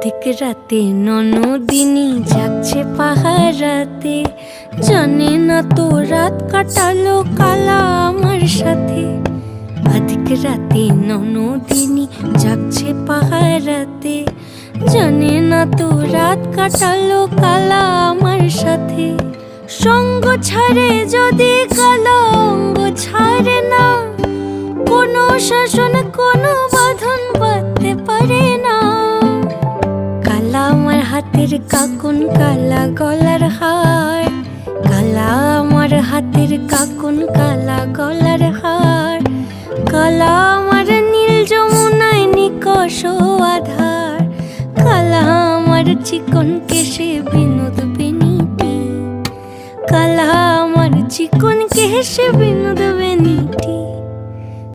অধিক রাতে ননদিনী জাগছে পাহারাতে, জানে না তো রাত কাটালো কালা আমার সাথে। অধিক রাতে ননদিনী জাগছে পাহারাতে, জানে না তো রাত কাটালো কালা আমার সাথে। সঙ্গ ছাড়ে যদি কালা অঙ্গ ছাড়ে না, কোনো শাসন কোনো বাঁধন বাঁধতে পারে না। কালা আমার হাতের কাকুন কালা গলার হার, কালা আমার হাতের কাকুন কালা গলার হার। কালা আমার নীল যমুনায় নিকষ আধার, কালা আমার চিকন কেশে বিনোদ বেনিটি, কালা আমার চিকন কেশে বিনোদ বেনিটি।